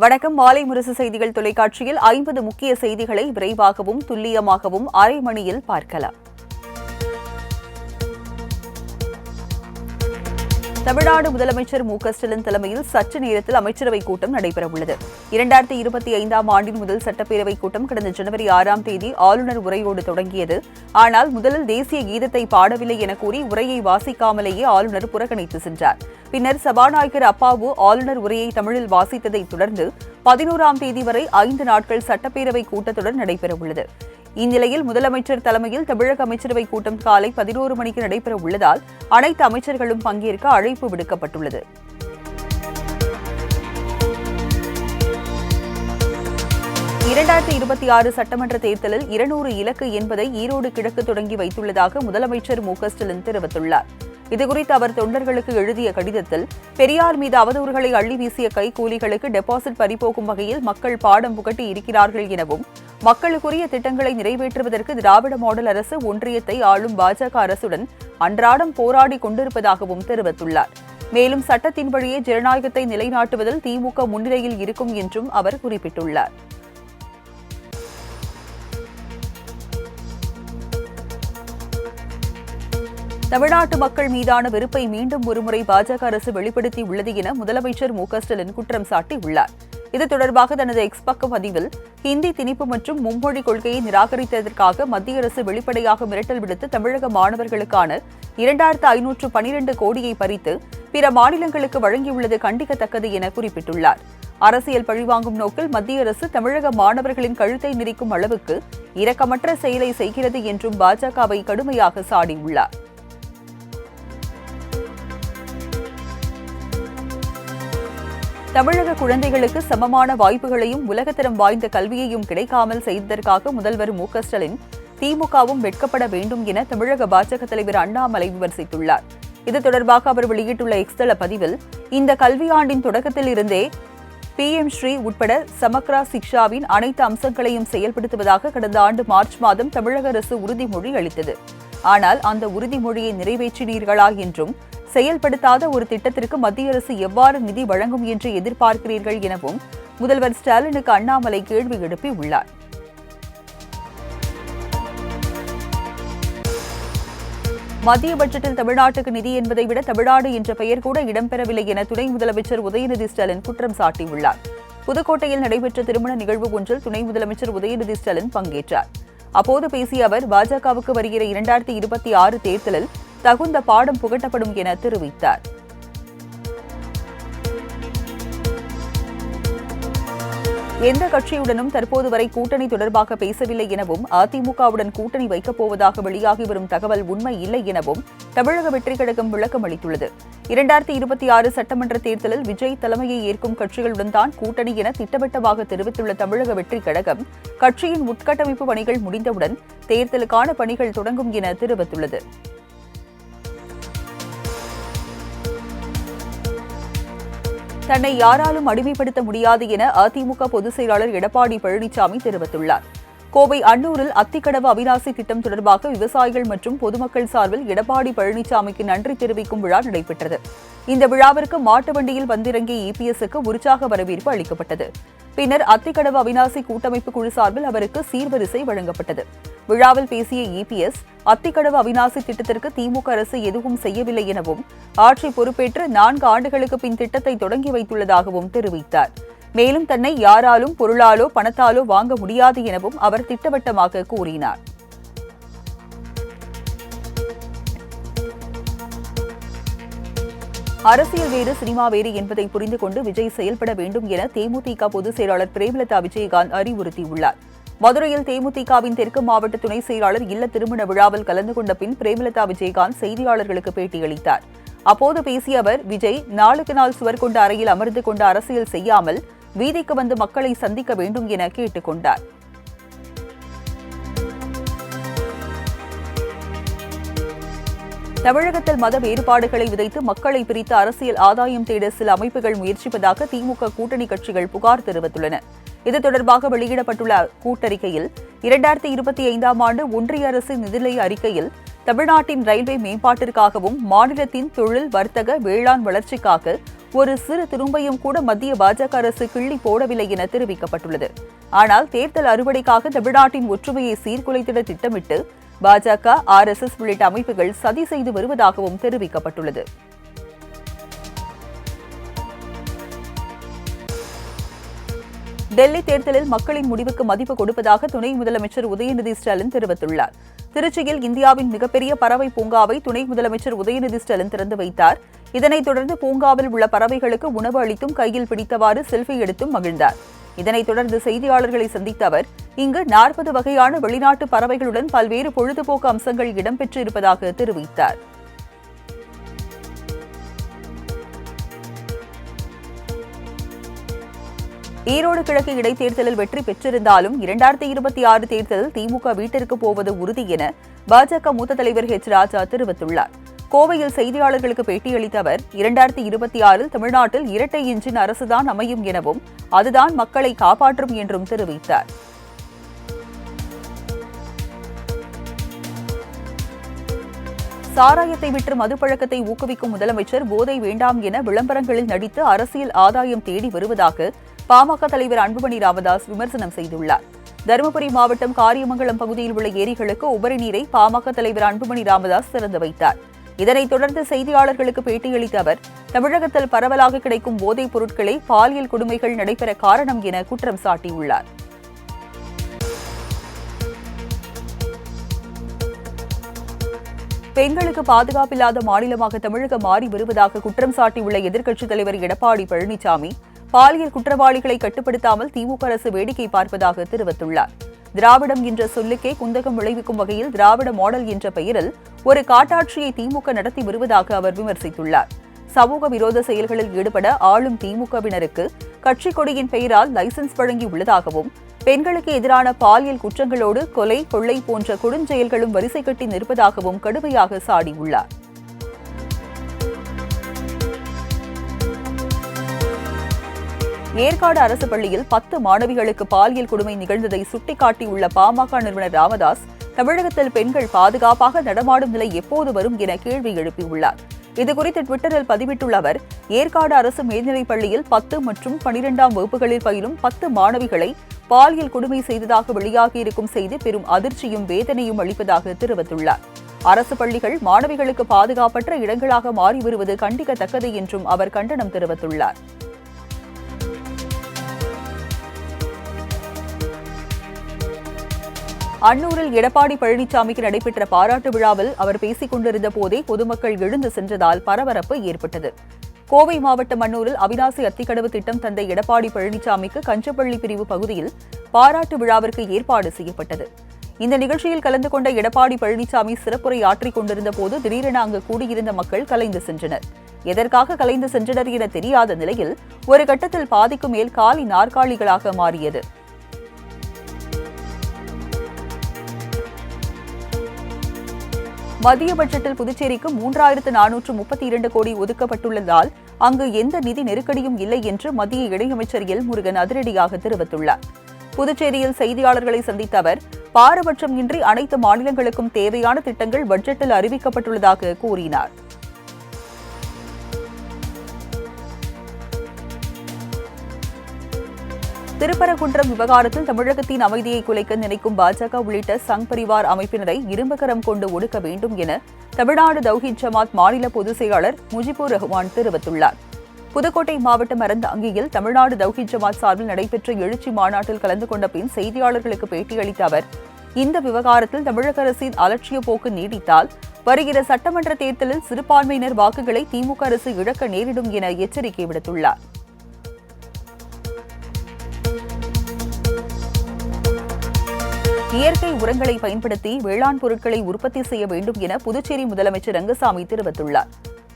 வணக்கம். மாலை முரசு செய்திகள் தொலைக்காட்சியில் 50 முக்கிய செய்திகளை விரைவாகவும் துல்லியமாகவும் அரை மணியில் பார்க்கலாம். தமிழ்நாடு முதலமைச்சர் மு.க.ஸ்டாலின் தலைமையில் சற்று நேரத்தில் அமைச்சரவைக் கூட்டம் நடைபெறவுள்ளது. 2025ஆம் ஆண்டின் முதல் சட்டப்பேரவைக் கூட்டம் கடந்த ஜனவரி 6ஆம் தேதி ஆளுநர் உரையோடு தொடங்கியது. ஆனால் முதலில் தேசிய கீதத்தை பாடவில்லை என கூறி உரையை வாசிக்காமலேயே ஆளுநர் புறக்கணித்து சென்றார். பின்னர் சபாநாயகர் அப்பாவு ஆளுநர் உரையை தமிழில் வாசித்ததைத் தொடர்ந்து 11ஆம் தேதி வரை 5 நாட்கள் சட்டப்பேரவை கூட்டத்தொடர் நடைபெறவுள்ளது. இந்நிலையில் முதலமைச்சர் தலைமையில் தமிழக அமைச்சரவைக் கூட்டம் காலை 11 மணிக்கு நடைபெற உள்ளதால் அனைத்து அமைச்சர்களும் பங்கேற்க அழைப்பு விடுக்கப்பட்டுள்ளது. சட்டமன்ற தேர்தலில் 200 இலக்கு என்பதை ஈரோடு கிழக்கு தொடங்கி வைத்துள்ளதாக முதலமைச்சர் மு.க.ஸ்டாலின் தெரிவித்துள்ளார். இதுகுறித்து அவர் தொண்டர்களுக்கு எழுதிய கடிதத்தில், பெரியார் மீது அவதூறுகளை அள்ளி வீசிய கைகூலிகளுக்கு டெபாசிட் பறிபோகும் வகையில் மக்கள் பாடம் புகட்டி இருக்கிறார்கள் எனவும், மக்களுக்குரிய திட்டங்களை நிறைவேற்றுவதற்கு திராவிட மாடல் அரசு ஒன்றியத்தை ஆளும் பாஜக அரசுடன் அன்றாடம் போராடி கொண்டிருப்பதாகவும் தெரிவித்துள்ளார். மேலும் சட்டத்தின் வழியே ஜனநாயகத்தை நிலைநாட்டுவதில் திமுக முன்னிலையில் இருக்கும் என்றும் அவர் குறிப்பிட்டுள்ளார். தமிழ்நாட்டு மக்கள் மீதான வெறுப்பை மீண்டும் ஒருமுறை பாஜக அரசு வெளிப்படுத்தி உள்ளது என முதலமைச்சர் மு.க.ஸ்டாலின் குற்றம் சாட்டியுள்ளார். இது தொடர்பாக தனது எக்ஸ் பக்க பதிவில், ஹிந்தி திணிப்பு மற்றும் மும்மொழி கொள்கையை நிராகரித்ததற்காக மத்திய அரசு வெளிப்படையாக மிரட்டல் விடுத்து தமிழக மாணவர்களுக்கான 2512 கோடியை பறித்து பிற மாநிலங்களுக்கு வழங்கியுள்ளது கண்டிக்கத்தக்கது என குறிப்பிட்டுள்ளார். அரசியல் பழிவாங்கும் நோக்கில் மத்திய அரசு தமிழக மாணவர்களின் கழுத்தை நெரிக்கும் அளவுக்கு இரக்கமற்ற செயலை செய்கிறது என்றும் பாஜகவை கடுமையாக சாடியுள்ளார். தமிழக குழந்தைகளுக்கு சமமான வாய்ப்புகளையும் உலகத்தரம் வாய்ந்த கல்வியையும் கிடைக்காமல் செய்ததற்காக முதல்வர் மு.க.ஸ்டாலின் திமுகவும் வெட்கப்பட வேண்டும் என தமிழக பாஜக தலைவர் அண்ணாமலை விமர்சித்துள்ளார். இது தொடர்பாக அவர் வெளியிட்டுள்ள எக்ஸ் தள பதிவில், இந்த கல்வியாண்டின் தொடக்கத்தில் இருந்தே PM ஸ்ரீ உட்பட சமக்ரா சிக்ஷாவின் அனைத்து அம்சங்களையும் செயல்படுத்துவதாக கடந்த ஆண்டு மார்ச் மாதம் தமிழக அரசு உறுதிமொழி அளித்தது. ஆனால் அந்த உறுதிமொழியை நிறைவேற்றினீர்களா என்றும், செயல்படுத்தாத ஒரு திட்டத்திற்கு மத்திய அரசு எவ்வாறு நிதி வழங்கும் என்று எதிர்பார்க்கிறீர்கள் எனவும் முதல்வர் ஸ்டாலினுக்கு அண்ணாமலை கேள்வி எழுப்பியுள்ளார். மத்திய பட்ஜெட்டில் தமிழ்நாட்டுக்கு நிதி என்பதை விட தமிழ்நாடு என்ற பெயர் கூட இடம்பெறவில்லை என துணை முதலமைச்சர் உதயநிதி ஸ்டாலின் குற்றம் சாட்டியுள்ளார். புதுக்கோட்டையில் நடைபெற்ற திருமண நிகழ்வு ஒன்றில் துணை முதலமைச்சர் உதயநிதி ஸ்டாலின் பங்கேற்றார். அப்போது பேசிய அவர், பாஜகவுக்கு வருகிற 2026 தேர்தலில் தகுந்த பாடம் புகட்டப்படும் என தெரிவித்தார். எந்த கட்சியுடனும் தற்போது வரை கூட்டணி தொடர்பாக பேசவில்லை எனவும், அதிமுகவுடன் கூட்டணி வைக்கப் போவதாக வெளியாகி வரும் தகவல் உண்மை இல்லை எனவும் தமிழக வெற்றிக் கழகம் விளக்கம் அளித்துள்ளது. 2026 சட்டமன்ற தேர்தலில் விஜய் தலைமையை ஏற்கும் கட்சிகளுடன் தான் கூட்டணி என திட்டவட்டமாக தெரிவித்துள்ள தமிழக வெற்றிக் கழகம், கட்சியின் உட்கட்டமைப்பு பணிகள் முடிந்தவுடன் தேர்தலுக்கான பணிகள் தொடங்கும் என தெரிவித்துள்ளது. தன்னை யாராலும் அடிமைப்படுத்த முடியாது என அதிமுக பொதுச் செயலாளர் எடப்பாடி பழனிசாமி தெரிவித்துள்ளார். கோவை அன்னூரில் அத்திக்கடவு அவிநாசி திட்டம் தொடர்பாக விவசாயிகள் மற்றும் பொதுமக்கள் சார்பில் எடப்பாடி பழனிசாமிக்கு நன்றி தெரிவிக்கும் விழா நடைபெற்றது. இந்த விழாவிற்கு மாட்டு வண்டியில் வந்திறங்கிய EPSக்கு உற்சாக வரவேற்பு அளிக்கப்பட்டது. பின்னர் அத்திக்கடவு அவிநாசி கூட்டமைப்பு குழு சார்பில் அவருக்கு சீர்வரிசை வழங்கப்பட்டது. விழாவில் பேசிய EPS, அத்திக்கடவு அவிநாசி திட்டத்திற்கு திமுக அரசு எதுவும் செய்யவில்லை எனவும், ஆட்சி பொறுப்பேற்று 4 ஆண்டுகளுக்கு பின் திட்டத்தை தொடங்கி வைத்துள்ளதாகவும் தெரிவித்தார். மேலும் தன்னை யாராலும் பொருளாலோ பணத்தாலோ வாங்க முடியாது எனவும் அவர் திட்டவட்டமாக கூறினார். அரசியல் வேறு, சினிமா வேறு என்பதை புரிந்து கொண்டு விஜய் செயல்பட வேண்டும் என தேமுதிக பொதுச் செயலாளர் பிரேமலதா விஜயகாந்த் அறிவுறுத்தியுள்ளார். மதுரையில் தேமுதிகவின் தெற்கு மாவட்ட துணை செயலாளர் இல்ல திருமண விழாவில் கலந்து கொண்ட பின் பிரேமலதா விஜயகாந்த் செய்தியாளர்களுக்கு பேட்டியளித்தார். அப்போது பேசிய அவர், விஜய் நாளுக்கு நாள் சுவர் கொண்ட அறையில் அமர்ந்து கொண்டு அரசியல் செய்யாமல் வீதிக்கு வந்து மக்களை சந்திக்க வேண்டும் என கேட்டுக் கொண்டார். தமிழகத்தில் மத வேறுபாடுகளை விதைத்து மக்களை பிரித்து அரசியல் ஆதாயம் தேட சில அமைப்புகள் முயற்சிப்பதாக திமுக கூட்டணி கட்சிகள் புகார் தெரிவித்துள்ளன. இது தொடர்பாக வெளியிடப்பட்டுள்ள கூட்டறிக்கையில், 2025ஆம் ஆண்டு ஒன்றிய அரசின் நிதிநிலை அறிக்கையில் தமிழ்நாட்டின் ரயில்வே மேம்பாட்டிற்காகவும் மாநிலத்தின் தொழில் வர்த்தக வேளாண் வளர்ச்சிக்காக ஒரு சிறு துரும்பையும் கூட மத்திய பாஜக அரசு கிள்ளி போடவில்லை என தெரிவிக்கப்பட்டுள்ளது. ஆனால் தேர்தல் அறுவடைக்காக தமிழ்நாட்டின் ஒற்றுமையை சீர்குலைத்திட திட்டமிட்டு பாஜக, RSS உள்ளிட்ட அமைப்புகள் சதி செய்து வருவதாகவும் தெரிவிக்கப்பட்டுள்ளது. டெல்லி தேர்தலில் மக்களின் முடிவுக்கு மதிப்பு கொடுப்பதாக துணை முதலமைச்சர் உதயநிதி ஸ்டாலின் தெரிவித்துள்ளார். திருச்சியில் இந்தியாவின் மிகப்பெரிய பறவை பூங்காவை துணை முதலமைச்சர் உதயநிதி ஸ்டாலின் திறந்து வைத்தார். இதனைத் தொடர்ந்து பூங்காவில் உள்ள பறவைகளுக்கு உணவு அளித்தும் கையில் பிடித்தவாறு செல்ஃபி எடுத்தும் மகிழ்ந்தார். இதனைத் தொடர்ந்து செய்தியாளர்களை சந்தித்த அவர், இங்கு 40 வகையான வெளிநாட்டு பறவைகளுடன் பல்வேறு பொழுதுபோக்கு அம்சங்கள் இடம்பெற்று இருப்பதாக தெரிவித்தார். ஈரோடு கிழக்கு இடைத்தேர்தலில் வெற்றி பெற்றிருந்தாலும் 2026 தேர்தலில் திமுக வீட்டிற்கு போவது உறுதி என பாஜக மூத்த தலைவர் ராஜா தெரிவித்துள்ளார். கோவையில் செய்தியாளர்களுக்கு பேட்டியளித்த அவர், 2026 தமிழ்நாட்டில் இரட்டை எஞ்சின் அரசுதான் அமையும் எனவும் அதுதான் மக்களை காப்பாற்றும் என்றும் தெரிவித்தார். சாராயத்தை விற்று மதுப்பழக்கத்தை ஊக்குவிக்கும் முதலமைச்சர் போதை வேண்டாம் என விளம்பரங்களில் நடித்து அரசியல் ஆதாயம் தேடி வருவதாக பாமக தலைவர் அன்புமணி ராமதாஸ் விமர்சனம் செய்துள்ளார். தருமபுரி மாவட்டம் காரியமங்கலம் பகுதியில் உள்ள ஏரிகளுக்கு உபரி நீரை பாமக தலைவர் அன்புமணி ராமதாஸ் திறந்து வைத்தார். இதனைத் தொடர்ந்து செய்தியாளர்களுக்கு பேட்டியளித்த அவர், தமிழகத்தில் பரவலாக கிடைக்கும் போதைப் பொருட்களை பாலியல் கொடுமைகள் நடைபெற காரணம் என குற்றம் சாட்டியுள்ளார். பெண்களுக்கு பாதுகாப்பில்லாத மாநிலமாக தமிழகம் மாறி வருவதாக குற்றம் சாட்டியுள்ள எதிர்க்கட்சித் தலைவர் எடப்பாடி பழனிசாமி, பாலியல் குற்றவாளிகளை கட்டுப்படுத்தாமல் திமுக அரசு வேடிக்கை பார்ப்பதாக தெரிவித்துள்ளார். திராவிடம் என்ற சொல்லுக்கே குந்தகம் விளைவிக்கும் வகையில் திராவிட மாடல் என்ற பெயரில் ஒரு காட்டாட்சியை திமுக நடத்தி வருவதாக அவர் விமர்சித்துள்ளார். சமூக விரோத செயல்களில் ஈடுபட ஆளும் திமுகவினருக்கு கட்சிக் கொடியின் பெயரால் லைசன்ஸ் வழங்கி உள்ளதாகவும், பெண்களுக்கு எதிரான பாலியல் குற்றங்களோடு கொலை, கொள்ளை போன்ற கொடுஞ்செயல்களும் வரிசை கட்டி நிற்பதாகவும் கடுமையாக சாடியுள்ளார். ஏற்காடு அரசு பள்ளியில் 10 மாணவிகளுக்கு பாலியல் கொடுமை நிகழ்ந்ததை சுட்டிக்காட்டியுள்ள பாமக நிறுவனர் ராமதாஸ், தமிழகத்தில் பெண்கள் பாதுகாப்பாக நடமாடும் நிலை எப்போது வரும் என கேள்வி எழுப்பியுள்ளார். இதுகுறித்து ட்விட்டரில் பதிவிட்டுள்ள அவர், ஏற்காடு அரசு மேல்நிலைப் பள்ளியில் 10 மற்றும் 12ஆம் வகுப்புகளில் பயிலும் 10 மாணவிகளை பாலியல் கொடுமை செய்ததாக வெளியாகியிருக்கும் செய்தி பெரும் அதிர்ச்சியும் வேதனையும் அளிப்பதாக தெரிவித்துள்ளார். அரசு பள்ளிகள் மாணவிகளுக்கு பாதுகாப்பற்ற இடங்களாக மாறி வருவது கண்டிக்கத்தக்கது என்றும் அவர் கண்டனம் தெரிவித்துள்ளார். அன்னூரில் எடப்பாடி பழனிசாமிக்கு நடைபெற்ற பாராட்டு விழாவில் அவர் பேசிக் கொண்டிருந்த போதே பொதுமக்கள் எழுந்து சென்றதால் பரபரப்பு ஏற்பட்டது. கோவை மாவட்டம் அன்னூரில் அவிநாசி அத்திக்கடவு திட்டம் தந்த எடப்பாடி பழனிசாமிக்கு கஞ்சப்பள்ளி பிரிவு பகுதியில் பாராட்டு விழாவிற்கு ஏற்பாடு செய்யப்பட்டது. இந்த நிகழ்ச்சியில் கலந்து கொண்ட எடப்பாடி பழனிசாமி சிறப்புரை ஆற்றிக் கொண்டிருந்த போது திடீரென அங்கு கூடியிருந்த மக்கள் கலைந்து சென்றனர். எதற்காக கலைந்து சென்றனர் என தெரியாத நிலையில் ஒரு கட்டத்தில் பாதிக்கும் மேல் காலி நாற்காலிகளாக மாறியது. மத்திய பட்ஜெட்டில் புதுச்சேரிக்கு 3432 கோடி ஒதுக்கப்பட்டுள்ளதால் அங்கு எந்த நிதி நெருக்கடியும் இல்லை என்று மத்திய இணையமைச்சர் எல் முருகன் அதிரடியாக தெரிவித்துள்ளார். புதுச்சேரியில் செய்தியாளர்களை சந்தித்த அவர், பாரபட்சம் இன்றி அனைத்து மாநிலங்களுக்கும் தேவையான திட்டங்கள் பட்ஜெட்டில் அறிவிக்கப்பட்டுள்ளதாக கூறினார். திருப்பரங்குன்றம் விவகாரத்தில் தமிழகத்தின் அமைதியை குலைக்க நினைக்கும் பாஜக உள்ளிட்ட சங் பரிவார் அமைப்பினரை இரும்புகரம் கொண்டு ஒடுக்க வேண்டும் என தமிழ்நாடு தௌஹீத் ஜமாத் மாநில பொதுச் செயலாளர் முஜிபுர் ரஹ்மான் தெரிவித்துள்ளார். புதுக்கோட்டை மாவட்டம் அறந்தாங்கியில் தமிழ்நாடு தௌஹீத் ஜமாத் சார்பில் நடைபெற்ற எழுச்சி மாநாட்டில் கலந்து கொண்ட பின் செய்தியாளர்களுக்கு பேட்டியளித்த அவர், இந்த விவகாரத்தில் தமிழக அரசின் அலட்சிய போக்கு நீடித்தால் வருகிற சட்டமன்ற தேர்தலில் சிறுபான்மையினர் வாக்குகளை திமுக அரசு இழக்க நேரிடும் என எச்சரிக்கை விடுத்துள்ளார். இயற்கை உரங்களை பயன்படுத்தி வேளாண் பொருட்களை உற்பத்தி செய்ய வேண்டும் என புதுச்சேரி முதலமைச்சர் ரங்கசாமி தெரிவித்துள்ளார்.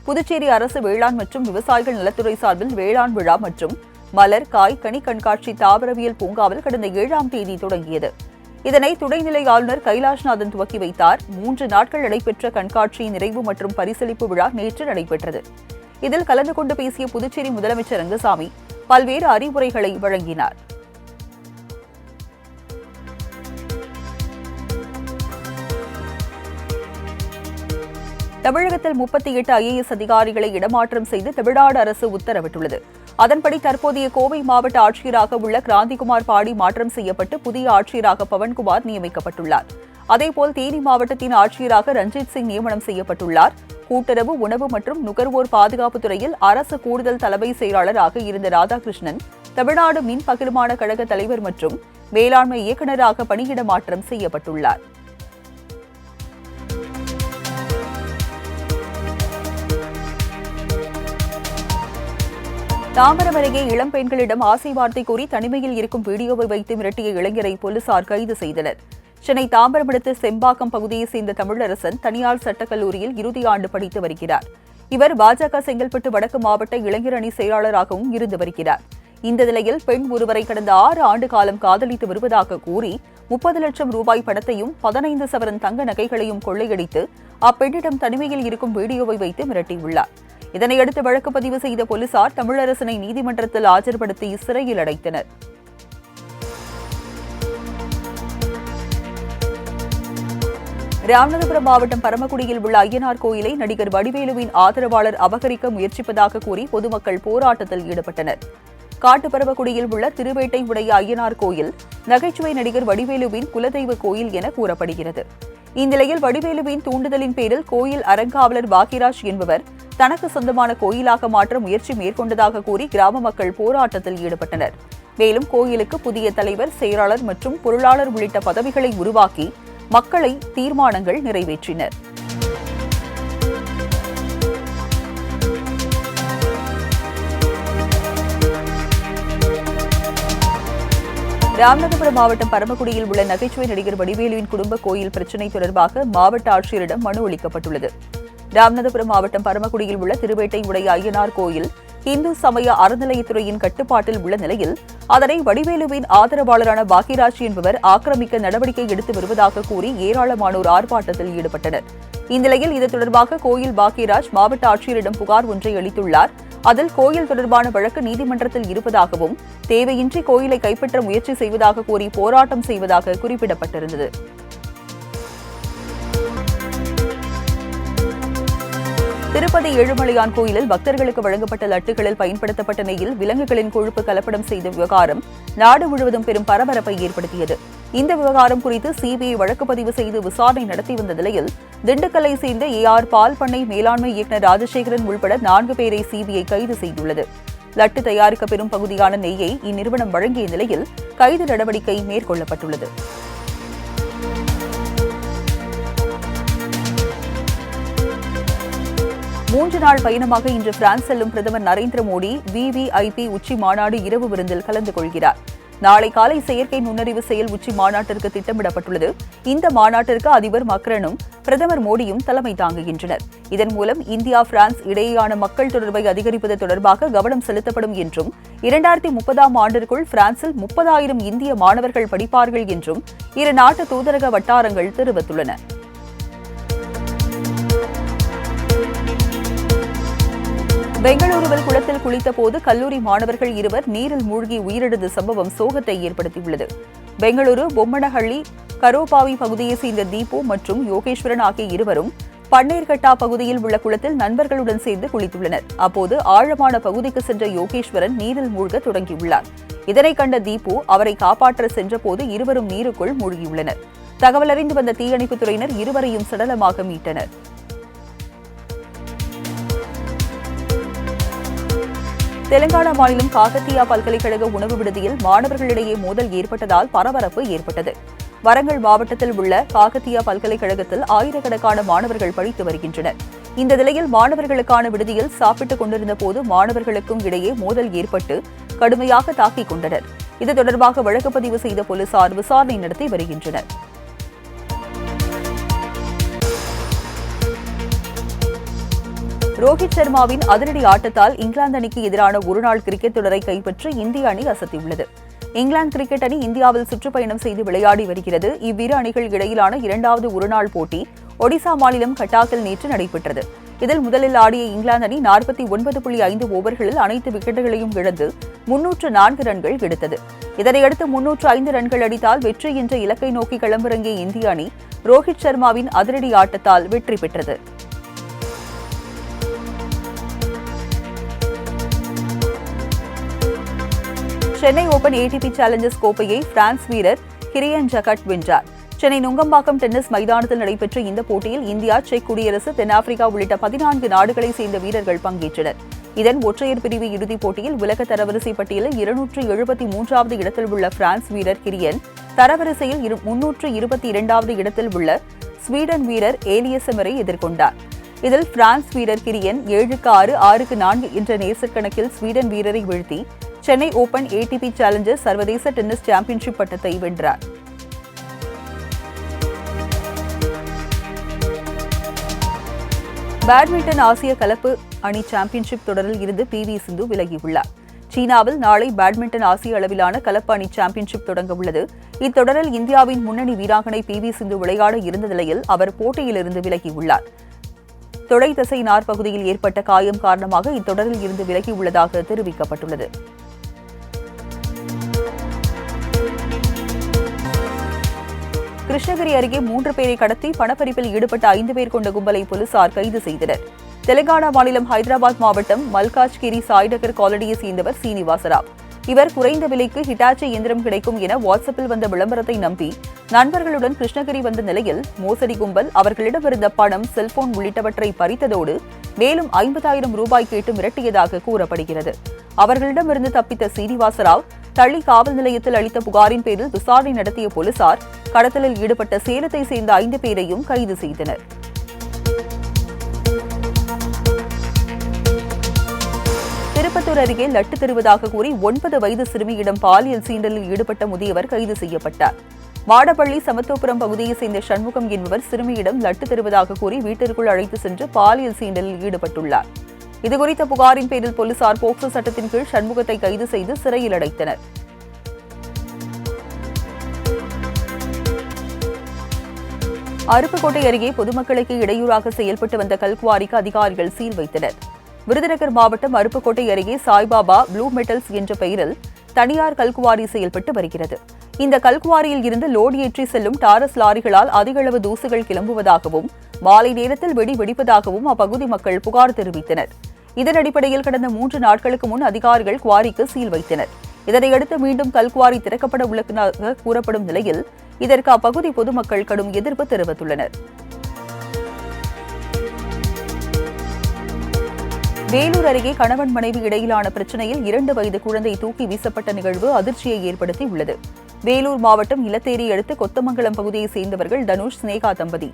புதுச்சேரி அரசு வேளாண் மற்றும் விவசாயிகள் நலத்துறை சார்பில் வேளாண் விழா மற்றும் மலர், காய், கனி கண்காட்சி தாவரவியல் பூங்காவில் கடந்த 7ஆம் தேதி தொடங்கியது. இதனை துணைநிலை ஆளுநர் கைலாஷ்நாதன் துவக்கி வைத்தார். 3 நாட்கள் நடைபெற்ற கண்காட்சியின் நிறைவு மற்றும் பரிசளிப்பு விழா நேற்று நடைபெற்றது. இதில் கலந்து கொண்டு பேசிய புதுச்சேரி முதலமைச்சர் ரங்கசாமி பல்வேறு அறிவுரைகளை வழங்கினார். தமிழகத்தில் 38 IAS அதிகாரிகளை இடமாற்றம் செய்து தமிழ்நாடு அரசு உத்தரவிட்டுள்ளது. அதன்படி தற்போதைய கோவை மாவட்ட ஆட்சியராக உள்ள கிராந்திகுமார் பாடி மாற்றம் செய்யப்பட்டு புதிய ஆட்சியராக பவன்குமார் நியமிக்கப்பட்டுள்ளார். அதேபோல் தேனி மாவட்டத்தின் ஆட்சியராக ரஞ்சித் சிங் நியமனம் செய்யப்பட்டுள்ளார். கூட்டுறவு, உணவு மற்றும் நுகர்வோர் பாதுகாப்பு துறையில் அரசு கூடுதல் தலைமை செயலாளராக இருந்த ராதாகிருஷ்ணன் தமிழ்நாடு மின் பகிர்மான கழக தலைவர் மற்றும் மேலாண்மை இயக்குநராக பணியிட மாற்றம் செய்யப்பட்டுள்ளார். தாம்பரம் அருகே இளம் பெண்களிடம் ஆசை வார்த்தை கூறி தனிமையில் இருக்கும் வீடியோவை வைத்து மிரட்டிய இளைஞரை போலீசார் கைது செய்தனர். சென்னை தாம்பரம் அடுத்த செம்பாக்கம் பகுதியைச் சேர்ந்த தமிழரசன் தனியார் சட்டக்கல்லூரியில் இறுதி ஆண்டு படித்து வருகிறார். இவர் பாஜக செங்கல்பட்டு வடக்கு மாவட்ட இளைஞர் அணி செயலாளராகவும் இருந்து வருகிறார். இந்த நிலையில் பெண் ஒருவரை கடந்த 6 ஆண்டு காலம் காதலித்து வருவதாக கூறி 30 லட்சம் ரூபாய் பணத்தையும் 15 சவரன் தங்க நகைகளையும் கொள்ளையடித்து அப்பெண்ணிடம் தனிமையில் இருக்கும் வீடியோவை வைத்து மிரட்டியுள்ளார். இதனையடுத்து வழக்கு பதிவு செய்த போலீசார் தமிழரசனை நீதிமன்றத்தில் ஆஜர்படுத்தி சிறையில் அடைத்தனர். ராமநாதபுரம் மாவட்டம் பரமக்குடியில் உள்ள ஐயனார் கோயிலை நடிகர் வடிவேலுவின் ஆதரவாளர் அபகரிக்க முயற்சிப்பதாக கூறி பொதுமக்கள் போராட்டத்தில் ஈடுபட்டனர். காட்டுப்பரமக்குடியில் உள்ள திருவேட்டை உடைய ஐயனார் கோயில் நகைச்சுவை நடிகர் வடிவேலுவின் குலதெய்வ கோயில் என கூறப்படுகிறது. இந்நிலையில் வடிவேலுவின் தூண்டுதலின் பேரில் கோயில் அறங்காவலர் பாக்கியராஜ் என்பவர் தனக்கு சொந்தமான கோயிலாக மாற்ற முயற்சி மேற்கொண்டதாக கூறி கிராம மக்கள் போராட்டத்தில் ஈடுபட்டனர். மேலும் கோயிலுக்கு புதிய தலைவர், செயலாளர் மற்றும் பொருளாளர் உள்ளிட்ட பதவிகளை உருவாக்கி மக்களை தீர்மானங்கள் நிறைவேற்றினர். ராமநாதபுரம் மாவட்டம் பரமக்குடியில் உள்ள நகைச்சுவை நடிகர் வடிவேலுவின் குடும்ப கோயில் பிரச்சினை தொடர்பாக மாவட்ட ஆட்சியரிடம் மனு அளிக்கப்பட்டுள்ளது. ராமநாதபுரம் மாவட்டம் பரமக்குடியில் உள்ள திருவேட்டை உடைய ஐயனார் கோயில் இந்து சமய அறநிலையத்துறையின் கட்டுப்பாட்டில் உள்ள நிலையில் அதனை வடிவேலுவின் ஆதரவாளரான பாக்கியராஜ் என்பவர் ஆக்கிரமிக்க நடவடிக்கை எடுத்து வருவதாக கூறி ஏராளமானோர் ஆர்ப்பாட்டத்தில் ஈடுபட்டனர். இந்நிலையில் இது தொடர்பாக கோயில் பாக்கியராஜ் மாவட்ட ஆட்சியரிடம் புகார் ஒன்றை அளித்துள்ளார். அதில் கோயில் தொடர்பான வழக்கு நீதிமன்றத்தில் இருப்பதாகவும் தேவையின்றி கோயிலை கைப்பற்ற முயற்சி செய்வதாக கூறி போராட்டம் செய்வதாக குறிப்பிடப்பட்டிருந்தது. திருப்பதி ஏழுமலையான் கோயிலில் பக்தர்களுக்கு வழங்கப்பட்ட லட்டுகளில் பயன்படுத்தப்பட்ட நெய்யில் விலங்குகளின் கொழுப்பு கலப்படம் செய்த விவகாரம் நாடு முழுவதும் பெரும் பரபரப்பை ஏற்படுத்தியது. இந்த விவகாரம் குறித்து சிபிஐ வழக்கு பதிவு செய்து விசாரணை நடத்தி வந்த நிலையில் திண்டுக்கல்லை சேர்ந்த ஏஆர் பால் பண்ணை மேலாண்மை இயக்குநர் ராஜசேகரன் உள்பட 4 பேரை சிபிஐ கைது செய்துள்ளது. லட்டு தயாரிக்க பெரும் பகுதியான நெய்யை இந்நிறுவனம் வழங்கிய நிலையில் கைது நடவடிக்கை மேற்கொள்ளப்பட்டுள்ளது. மூன்று நாள் பயணமாக இன்று பிரான்ஸ் செல்லும் பிரதமர் நரேந்திர மோடி VVIP உச்சி மாநாடு இரவு விருந்தில் கலந்து கொள்கிறார். நாளை காலை செயற்கை நுண்ணறிவு செயல் உச்சி மாநாட்டிற்கு திட்டமிடப்பட்டுள்ளது. இந்த மாநாட்டிற்கு அதிபர் மக்ரனும் பிரதமர் மோடியும் தலைமை தாங்குகின்றனர். இதன் மூலம் இந்தியா பிரான்ஸ் இடையேயான மக்கள் தொடர்பை அதிகரிப்பது தொடர்பாக கவனம் செலுத்தப்படும் என்றும் 2030ஆம் ஆண்டிற்குள் பிரான்சில் 30,000 இந்திய மாணவர்கள் படிப்பார்கள் என்றும் இரு நாட்டு தூதரக வட்டாரங்கள் தெரிவித்துள்ளன. பெங்களூருவில் குளத்தில் குளித்தபோது கல்லூரி மாணவர்கள் 2 நீரில் மூழ்கி உயிரிழந்த சம்பவம் சோகத்தை ஏற்படுத்தியுள்ளது. பெங்களூரு பொம்மனஹள்ளி கரோபாவி பகுதியைச் சேர்ந்த தீபு மற்றும் யோகேஸ்வரன் ஆகிய இருவரும் பன்னேர்கட்டா பகுதியில் உள்ள குளத்தில் நண்பர்களுடன் சேர்ந்து குளித்துள்ளனர். அப்போது ஆழமான பகுதிக்கு சென்ற யோகேஸ்வரன் நீரில் மூழ்க தொடங்கியுள்ளார். இதனை கண்ட தீபு அவரை காப்பாற்ற சென்றபோது இருவரும் நீருக்குள் மூழ்கியுள்ளனர். தகவல் அறிந்து வந்த தீயணைப்புத் துறையினர் இருவரையும் சடலமாக மீட்டனர். தெலங்கானா மாநிலம் காகத்தியா பல்கலைக்கழக உணவு விடுதியில் மாணவர்களிடையே மோதல் ஏற்பட்டதால் பரபரப்பு ஏற்பட்டது. வரங்கல் மாவட்டத்தில் உள்ள காகத்தியா பல்கலைக்கழகத்தில் ஆயிரக்கணக்கான மாணவர்கள் படித்து வருகின்றனர். இந்த நிலையில் மாணவர்களுக்கான விடுதியில் சாப்பிட்டுக் கொண்டிருந்த போது மாணவர்களுக்கும் இடையே மோதல் ஏற்பட்டு கடுமையாக தாக்கிக் கொண்டனர். இது தொடர்பாக வழக்கு பதிவு செய்த போலீசார் விசாரணை நடத்தி வருகின்றனர். ரோஹித் சர்மாவின் அதிரடி ஆட்டத்தால் இங்கிலாந்து அணிக்கு எதிரான ஒருநாள் கிரிக்கெட் தொடரை கைப்பற்றி இந்திய அணி அசத்தியுள்ளது. இங்கிலாந்து கிரிக்கெட் அணி இந்தியாவில் சுற்றுப்பயணம் செய்து விளையாடி வருகிறது. இவ்விரு அணிகள் இடையிலான 2வது ஒருநாள் போட்டி ஒடிசா மாநிலம் கட்டாக்கில் நேற்று நடைபெற்றது. இதில் முதலில் ஆடிய இங்கிலாந்து அணி 49.5 ஓவர்களில் அனைத்து விக்கெட்டுகளையும் இழந்து 304 ரன்கள் எடுத்தது. இதனையடுத்து 305 ரன்கள் அடித்தால் வெற்றி என்ற இலக்கை நோக்கி களமிறங்கிய இந்திய அணி ரோஹித் சர்மாவின் அதிரடி ஆட்டத்தால் வெற்றி பெற்றது. சென்னை ஓபன் ஏடிபி சேலஞ்சர்ஸ் கோப்பையை பிரான்ஸ் வீரர் கிரியன் ஜகட் வென்றார். சென்னை நுங்கம்பாக்கம் டென்னிஸ் மைதானத்தில் நடைபெற்ற இந்த போட்டியில் இந்தியா, செக் குடியரசு, தென்னாப்பிரிக்கா உள்ளிட்ட 14 நாடுகளைச் சேர்ந்த வீரர்கள் பங்கேற்றனர். இதன் ஒற்றையர் பிரிவு இறுதிப் போட்டியில் உலக தரவரிசை பட்டியலில் 273வது இடத்தில் உள்ள பிரான்ஸ் வீரர் கிரியன், தரவரிசையில் 322வது இடத்தில் உள்ள ஸ்வீடன் வீரர் ஏலியசமரை எதிர்கொண்டார். இதில் பிரான்ஸ் வீரர் கிரியன் 7-6, 6-4 என்ற நேர்செட் கணக்கில் ஸ்வீடன் வீரரை வீழ்த்தி சென்னை ஓபன் ஏடிபி சேலஞ்சர்ஸ் சர்வதேச டென்னிஸ் சாம்பியன்ஷிப் பட்டத்தை வென்றார். பேட்மிண்டன் ஆசிய கலப்பு அணி சாம்பியன்ஷிப் தொடரில் இருந்து PV சிந்து விலகியுள்ளார். சீனாவில் நாளை பேட்மிண்டன் ஆசிய அளவிலான கலப்பு அணி சாம்பியன்ஷிப் தொடங்க உள்ளது. இத்தொடரில் இந்தியாவின் முன்னணி வீராங்கனை PV சிந்து விளையாட இருந்த நிலையில் அவர் போட்டியிலிருந்து விலகியுள்ளார். தொடை தசை நார் பகுதியில் ஏற்பட்ட காயம் காரணமாக இத்தொடரில் இருந்து விலகியுள்ளதாக தெரிவிக்கப்பட்டுள்ளது. கிருஷ்ணகிரி அருகே 3 பேரை கடத்தி பணப்பறிப்பில் ஈடுபட்ட 5 பேர் கொண்ட கும்பலை போலீசார் கைது செய்தனர். தெலுங்கானா மாநிலம் ஹைதராபாத் மாவட்டம் மல்காஜ்கிரி சாய்நகர் காலனியை சேர்ந்தவர் சீனிவாசராவ். இவர் குறைந்த விலைக்கு ஹிட்டாச்சி இயந்திரம் கிடைக்கும் என வாட்ஸ்அப்பில் வந்த விளம்பரத்தை நம்பி நண்பர்களுடன் கிருஷ்ணகிரி வந்த நிலையில் மோசடி கும்பல் அவர்களிடமிருந்த பணம், செல்போன் உள்ளிட்டவற்றை பறித்ததோடு மேலும் 50,000 ரூபாய் கேட்டு மிரட்டியதாக கூறப்படுகிறது. அவர்களிடமிருந்து தப்பித்த சீனிவாசராவ் தளி காவல் நிலையத்தில் அளித்த புகாரின் பேரில் விசாரணை நடத்திய போலீசார் கடத்தலில் ஈடுபட்ட சேலத்தை சேர்ந்த 5 பேரையும் கைது செய்தனர். திருப்பத்தூர் அருகே லட்டு தருவதாக கூறி 9 வயது சிறுமியிடம் பாலியல் சீண்டலில் ஈடுபட்ட முதியவர் கைது செய்யப்பட்டார். மாடப்பள்ளி சமத்துவபுரம் பகுதியைச் சேர்ந்த சண்முகம் என்பவர் சிறுமியிடம் லட்டு தருவதாக கூறி வீட்டிற்குள் அழைத்து சென்று பாலியல் சீண்டலில் ஈடுபட்டுள்ளார். இதுகுறித்த புகாரின் பேரில் போலீசார் போக்சோ சட்டத்தின் கீழ் சண்முகத்தை கைது செய்து சிறையில் அடைத்தனர். அருப்புக்கோட்டை அருகே பொதுமக்களுக்கு இடையூறாக செயல்பட்டு வந்த கல்குவாரிக்கு அதிகாரிகள் சீல் வைத்தனர். விருதுநகர் மாவட்டம் அருப்புக்கோட்டை அருகே சாய்பாபா ப்ளூ மெட்டல்ஸ் என்ற பெயரில் தனியார் கல்குவாரி செயல்பட்டு வருகிறது. இந்த கல்குவாரியில் இருந்து லோடு ஏற்றி செல்லும் டாரஸ் லாரிகளால் அதிக அளவு தூசுகள் கிளம்புவதாகவும் மாலை நேரத்தில் வெடிப்பதாகவும் அப்பகுதி மக்கள் புகார் தெரிவித்தனர். இதன் அடிப்படையில் கடந்த 3 நாட்களுக்கு முன் அதிகாரிகள் குவாரிக்கு சீல் வைத்தனர். இதனையடுத்து மீண்டும் கல்குவாரி திறக்கப்பட உள்ளதாக கூறப்படும் நிலையில் இதற்கு அப்பகுதி பொதுமக்கள் கடும் எதிர்ப்பு தெரிவித்துள்ளனர். வேலூர் அருகே கணவன் மனைவி இடையிலான பிரச்சினையில் 2 வயது குழந்தை தூக்கி வீசப்பட்ட நிகழ்வு அதிர்ச்சியை ஏற்படுத்தியுள்ளது. வேலூர் மாவட்டம் இலத்தேரி அடுத்து கொத்தமங்கலம் பகுதியைச் சேர்ந்தவர்கள் தனுஷ், ஸ்னேகா தம்பதி.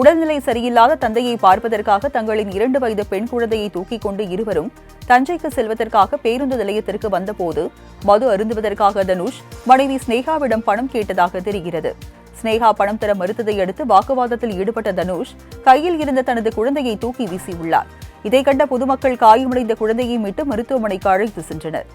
உடல்நிலை சரியில்லாத தந்தையை பார்ப்பதற்காக தங்களின் 2 வயது பெண் குழந்தையை தூக்கிக் கொண்டு இருவரும் தஞ்சைக்கு செல்வதற்காக பேருந்து நிலையத்திற்கு வந்தபோது மது அருந்துவதற்காக தனுஷ் மனைவி ஸ்னேகாவிடம் பணம் கேட்டதாக தெரிகிறது. ஸ்னேகா பணம் தர மறுத்ததை அடுத்து வாக்குவாதத்தில் ஈடுபட்ட தனுஷ் கையில் இருந்த தனது குழந்தையை தூக்கி வீசியுள்ளார். இதை கண்ட பொதுமக்கள் காயமடைந்த குழந்தையை மீட்டு மருத்துவமனைக்கு அழைத்து சென்றனர்.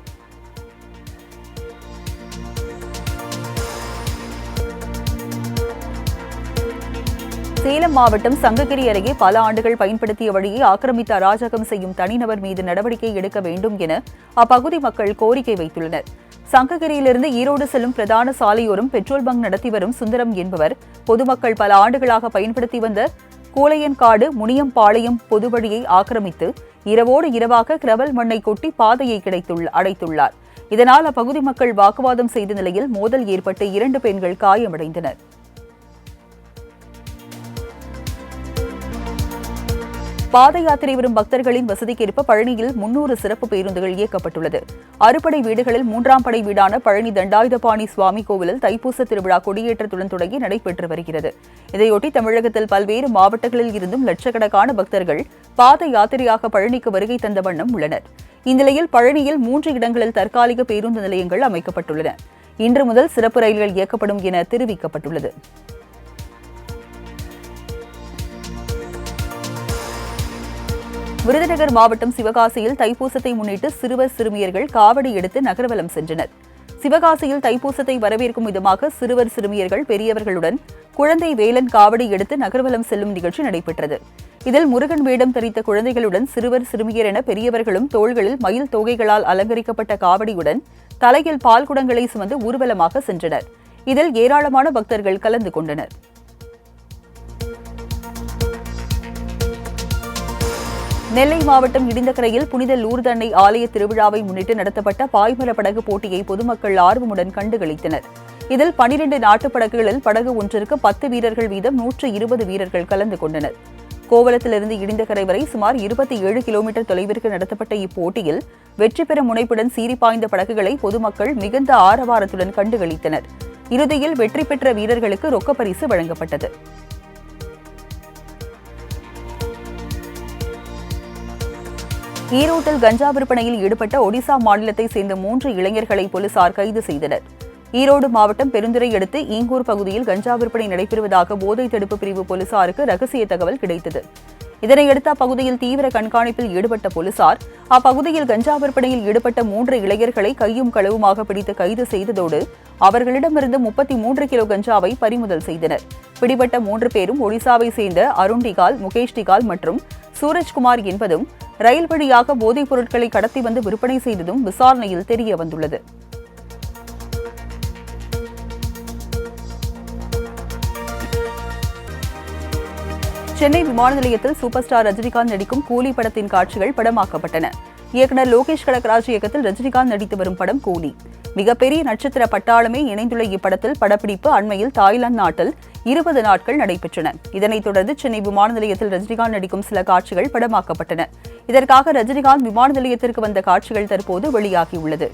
சேலம் மாவட்டம் சங்ககிரி அருகே பல ஆண்டுகள் பயன்படுத்திய வழியை ஆக்கிரமித்து அராஜகம் செய்யும் தனிநபர் மீது நடவடிக்கை எடுக்க வேண்டும் என அப்பகுதி மக்கள் கோரிக்கை வைத்துள்ளனர். சங்ககிரியிலிருந்து ஈரோடு செல்லும் பிரதான சாலையோரம் பெட்ரோல் பங்க் நடத்தி வரும் சுந்தரம் என்பவர் பொதுமக்கள் பல ஆண்டுகளாக பயன்படுத்தி வந்த கூலையன்காடு முனியம்பாளையம் பொதுவழியை ஆக்கிரமித்து இரவோடு இரவாக கிரவல் மண்ணை கொட்டி பாதையை அடைத்துள்ளார். இதனால் அப்பகுதி மக்கள் வாக்குவாதம் செய்த நிலையில் மோதல் ஏற்பட்டு 2 பெண்கள் காயமடைந்தனர். பாத யாத்திரை வரும் பக்தர்களின் வசதிக்கேற்ப பழனியில் 300 சிறப்பு பேருந்துகள் இயக்கப்பட்டுள்ளது. அறுபடை வீடுகளில் 3ஆம் படை வீடான பழனி தண்டாயுதபாணி சுவாமி கோவிலில் தைப்பூச திருவிழா கொடியேற்றத்துடன் தொடங்கி நடைபெற்று வருகிறது. இதையொட்டி தமிழகத்தில் பல்வேறு மாவட்டங்களில் இருந்தும் லட்சக்கணக்கான பக்தர்கள் பாத யாத்திரையாக பழனிக்கு வருகை தந்த வண்ணம் உள்ளனர். இந்நிலையில் பழனியில் 3 இடங்களில் தற்காலிக பேருந்து நிலையங்கள் அமைக்கப்பட்டுள்ளன. இன்று முதல் சிறப்பு ரயில்கள் இயக்கப்படும் என தெரிவிக்கப்பட்டுள்ளது. விருதுநகர் மாவட்டம் சிவகாசியில் தைப்பூசத்தை முன்னிட்டு சிறுவர் சிறுமியர்கள் காவடி எடுத்து நகர்வலம் சென்றனர். சிவகாசியில் தைப்பூசத்தை வரவேற்கும் விதமாக சிறுவர் சிறுமியர்கள் பெரியவர்களுடன் குழந்தை வேலன் காவடி எடுத்து நகர்வலம் செல்லும் நிகழ்ச்சி நடைபெற்றது. இதில் முருகன் வேடம் தரித்த குழந்தைகளுடன் சிறுவர் சிறுமியர் என பெரியவர்களும் தோள்களில் மயில் தோகைகளால் அலங்கரிக்கப்பட்ட காவடியுடன் தலையில் பால் குடங்களை சுமந்து ஊர்வலமாக சென்றனர். இதில் ஏராளமான பக்தர்கள் கலந்து கொண்டனர். நெல்லை மாவட்டம் இடிந்தகரையில் புனித லூர்து அன்னை ஆலய திருவிழாவை முன்னிட்டு நடத்தப்பட்ட பாய்மர படகு போட்டியை பொதுமக்கள் ஆர்வமுடன் கண்டுகளித்தனர். இதில் 12 நாட்டுப் படகுகளில் படகு ஒன்றிற்கு 10 வீரர்கள் வீதம் 120 வீரர்கள் கலந்து கொண்டனர். கோவளத்திலிருந்து இடிந்தகரை வரை சுமார் 27 கிலோமீட்டர் தொலைவிற்கு நடத்தப்பட்ட இப்போட்டியில் வெற்றி பெற முனைப்புடன் சீறிப்பாய்ந்த படகுகளை பொதுமக்கள் மிகுந்த ஆரவாரத்துடன் கண்டுகளித்தனர். இறுதியில் வெற்றி பெற்ற வீரர்களுக்கு ரொக்கப்பரிசு வழங்கப்பட்டது. ஈரோட்டில் கஞ்சா விற்பனையில் ஈடுபட்ட ஒடிசா மாநிலத்தை சேர்ந்த 3 இளைஞர்களை போலீசார் கைது செய்தனர். ஈரோடு மாவட்டம் பெருந்துறை அடுத்து ஈங்கூர் பகுதியில் கஞ்சா விற்பனை நடைபெறுவதாக போதைத் தடுப்பு பிரிவு போலீசாருக்கு ரகசிய தகவல் கிடைத்தது. இதனையடுத்து அப்பகுதியில் தீவிர கண்காணிப்பில் ஈடுபட்ட போலீசார் அப்பகுதியில் கஞ்சா விற்பனையில் ஈடுபட்ட 3 இளைஞர்களை கையும் களவுமாக பிடித்து கைது செய்ததோடு அவர்களிடமிருந்து 33 கிலோ கஞ்சாவை பறிமுதல் செய்தனர். பிடிபட்ட 3 பேரும் ஒடிசாவை சேர்ந்த அருண் டிகால், முகேஷ் டிகால் மற்றும் சூரஜ்குமார் என்பதும் ரயில் வழியாக போதைப் பொருட்களை கடத்தி வந்து விற்பனை செய்ததும் விசாரணையில் தெரிய வந்துள்ளது. சென்னை விமான நிலையத்தில் சூப்பர் ஸ்டார் ரஜினிகாந்த் நடிக்கும் கூலி படத்தின் காட்சிகள் படமாக்கப்பட்டன. இயக்குநர் லோகேஷ் கனகராஜ் இயக்கத்தில் ரஜினிகாந்த் நடித்து வரும் படம் கூலி. மிகப்பெரிய நட்சத்திர பட்டாளமே இணைந்துள்ள இப்படத்தில் படப்பிடிப்பு அண்மையில் தாய்லாந்து நாட்டில் 20 நாட்கள் நடைபெற்றன. இதனைத் தொடர்ந்து சென்னை விமான நிலையத்தில் ரஜினிகாந்த் நடிக்கும் சில காட்சிகள் படமாக்கப்பட்டன. இதற்காக ரஜினிகாந்த் விமான நிலையத்திற்கு வந்த காட்சிகள் தற்போது வெளியாகியுள்ளது.